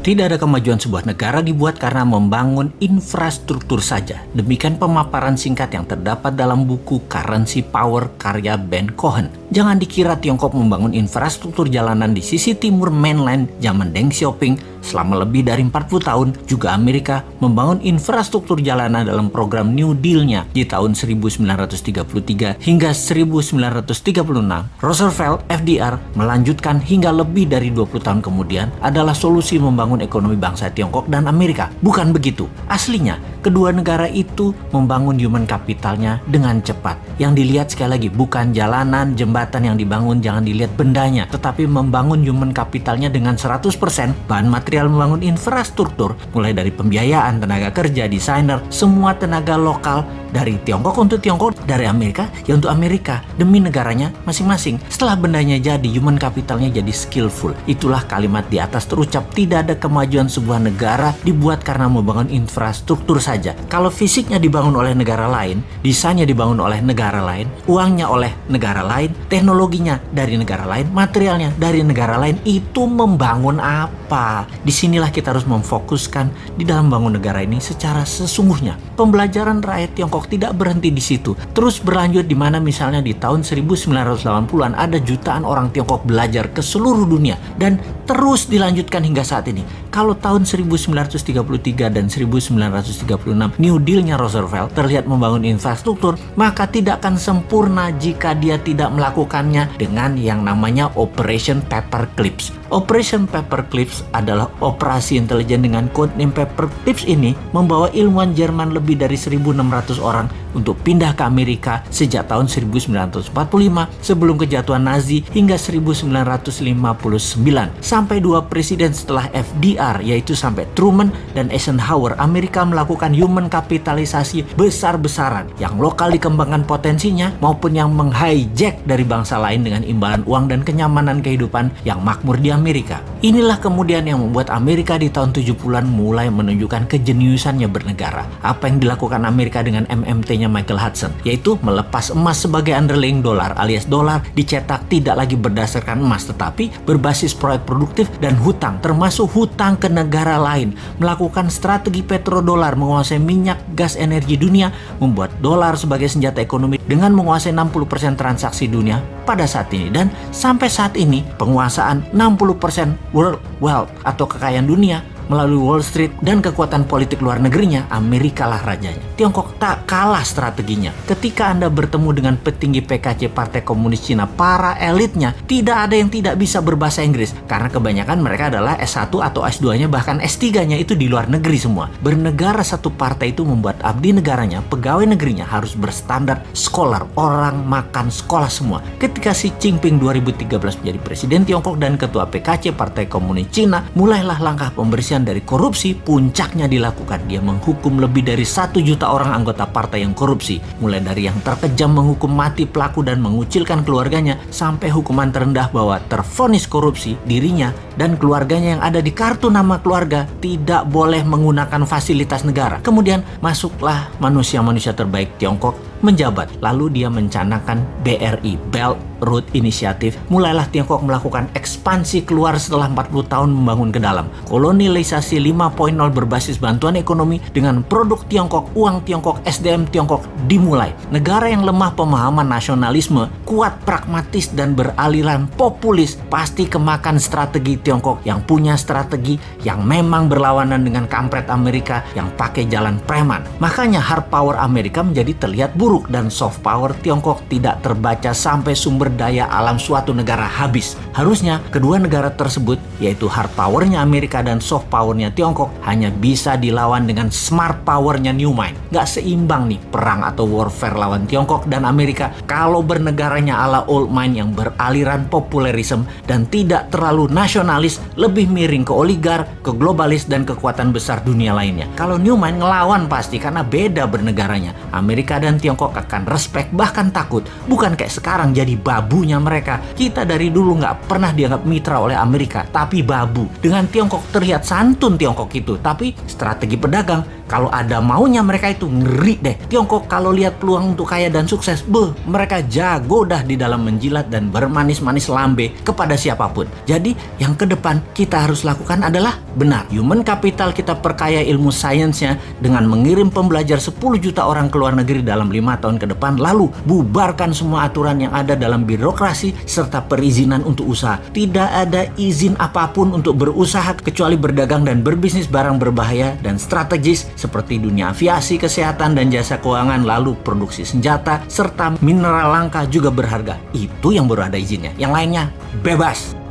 Tidak ada kemajuan sebuah negara dibuat karena membangun infrastruktur saja. Demikian pemaparan singkat yang terdapat dalam buku Currency Power karya Ben Cohen. Jangan dikira Tiongkok membangun infrastruktur jalanan di sisi timur mainland zaman Deng Xiaoping selama lebih dari 40 tahun. Juga Amerika membangun infrastruktur jalanan dalam program New Deal-nya di tahun 1933 hingga 1936. Roosevelt, FDR melanjutkan hingga lebih dari 20 tahun kemudian adalah solusi membangun ekonomi bangsa Tiongkok dan Amerika. Bukan begitu. Aslinya, kedua negara itu membangun human capitalnya dengan cepat. Yang dilihat sekali lagi bukan jalanan, jembatan yang dibangun, jangan dilihat bendanya, tetapi membangun human capitalnya dengan 100%. Bahan material membangun infrastruktur, mulai dari pembiayaan, tenaga kerja, desainer, semua tenaga lokal dari Tiongkok untuk Tiongkok, dari Amerika ya untuk Amerika, demi negaranya masing-masing. Setelah bendanya jadi, human capitalnya jadi skillful. Itulah kalimat di atas terucap, tidak ada kemajuan sebuah negara dibuat karena membangun infrastruktur saja. Kalau fisiknya dibangun oleh negara lain, desainnya dibangun oleh negara lain, uangnya oleh negara lain, teknologinya dari negara lain, materialnya dari negara lain, itu membangun apa? Disinilah kita harus memfokuskan di dalam membangun negara ini secara sesungguhnya. Pembelajaran rakyat Tiongkok tidak berhenti di situ, terus berlanjut di mana misalnya di tahun 1980-an ada jutaan orang Tiongkok belajar ke seluruh dunia dan terus dilanjutkan hingga saat ini. Kalau tahun 1933 dan 1936 New Deal-nya Roosevelt terlihat membangun infrastruktur, maka tidak akan sempurna jika dia tidak melakukannya dengan yang namanya Operation Paperclips. Operation Paperclips adalah operasi intelijen dengan codename Paperclips. Ini membawa ilmuwan Jerman lebih dari 1.600 orang untuk pindah ke Amerika sejak tahun 1945 sebelum kejatuhan Nazi hingga 1959. Sampai dua presiden setelah FDR, yaitu sampai Truman dan Eisenhower, Amerika melakukan human kapitalisasi besar-besaran. Yang lokal dikembangkan potensinya maupun yang menghijack dari bangsa lain dengan imbalan uang dan kenyamanan kehidupan yang makmur di Amerika. Inilah kemudian yang membuat Amerika di tahun 70-an mulai menunjukkan kejeniusannya bernegara. Apa yang dilakukan Amerika dengan MMT-nya Michael Hudson, yaitu melepas emas sebagai underlying dolar, alias dolar dicetak tidak lagi berdasarkan emas tetapi berbasis proyek produktif dan hutang, termasuk hutang ke negara lain. Melakukan strategi petrodolar, menguasai minyak, gas, energi dunia, membuat dolar sebagai senjata ekonomi dengan menguasai 60% transaksi dunia pada saat ini. Dan sampai saat ini penguasaan 60% world wealth atau kekayaan dunia melalui Wall Street dan kekuatan politik luar negerinya, Amerika lah rajanya. Tiongkok tak kalah strateginya. Ketika Anda bertemu dengan petinggi PKC Partai Komunis Cina, para elitnya, tidak ada yang tidak bisa berbahasa Inggris. Karena kebanyakan mereka adalah S1 atau S2-nya, bahkan S3-nya itu di luar negeri semua. Bernegara satu partai itu membuat abdi negaranya, pegawai negerinya harus berstandar scholar, orang makan sekolah semua. Ketika Xi Jinping 2013 menjadi presiden Tiongkok dan ketua PKC Partai Komunis Cina, mulailah langkah pembersihan dari korupsi. Puncaknya dilakukan, dia menghukum lebih dari 1 juta orang anggota partai yang korupsi, mulai dari yang terkejam menghukum mati pelaku dan mengucilkan keluarganya, sampai hukuman terendah bahwa tervonis korupsi dirinya dan keluarganya yang ada di kartu nama keluarga tidak boleh menggunakan fasilitas negara. Kemudian masuklah manusia-manusia terbaik Tiongkok menjabat. Lalu dia mencanangkan BRI, Belt Road Initiative. Mulailah Tiongkok melakukan ekspansi keluar setelah 40 tahun membangun ke dalam. Kolonialisasi 5.0 berbasis bantuan ekonomi dengan produk Tiongkok, uang Tiongkok, SDM Tiongkok dimulai. Negara yang lemah pemahaman nasionalisme, kuat pragmatis dan beraliran populis, pasti kemakan strategi Tiongkok yang punya strategi yang memang berlawanan dengan kampret Amerika yang pakai jalan preman. Makanya hard power Amerika menjadi terlihat buruk dan soft power Tiongkok tidak terbaca sampai sumber daya alam suatu negara habis. Harusnya kedua negara tersebut, yaitu hard powernya Amerika dan soft powernya Tiongkok, hanya bisa dilawan dengan smart powernya New Mind. Gak seimbang nih perang atau warfare lawan Tiongkok dan Amerika kalau bernegaranya ala old mind yang beraliran populerisme dan tidak terlalu nasionalis, lebih miring ke oligar, ke globalis dan kekuatan besar dunia lainnya. Kalau New Mind ngelawan pasti karena beda bernegaranya. Amerika dan Tiongkok akan respect, bahkan takut. Bukan kayak sekarang jadi babunya mereka. Kita dari dulu nggak pernah dianggap mitra oleh Amerika, tapi babu. Dengan Tiongkok terlihat santun Tiongkok itu, tapi strategi pedagang Kalau ada maunya mereka itu ngeri deh. Tiongkok kalau lihat peluang untuk kaya dan sukses, mereka jago dah di dalam menjilat dan bermanis-manis lambe kepada siapapun. Jadi yang ke depan kita harus lakukan adalah benar. Human capital kita perkaya ilmu sainsnya dengan mengirim pembelajar 10 juta orang ke luar negeri dalam 5 tahun ke depan, lalu bubarkan semua aturan yang ada dalam birokrasi serta perizinan untuk usaha. Tidak ada izin apapun untuk berusaha kecuali berdagang dan berbisnis barang berbahaya dan strategis seperti dunia aviasi, kesehatan dan jasa keuangan, lalu produksi senjata serta mineral langka juga berharga. Itu yang baru ada izinnya. Yang lainnya bebas.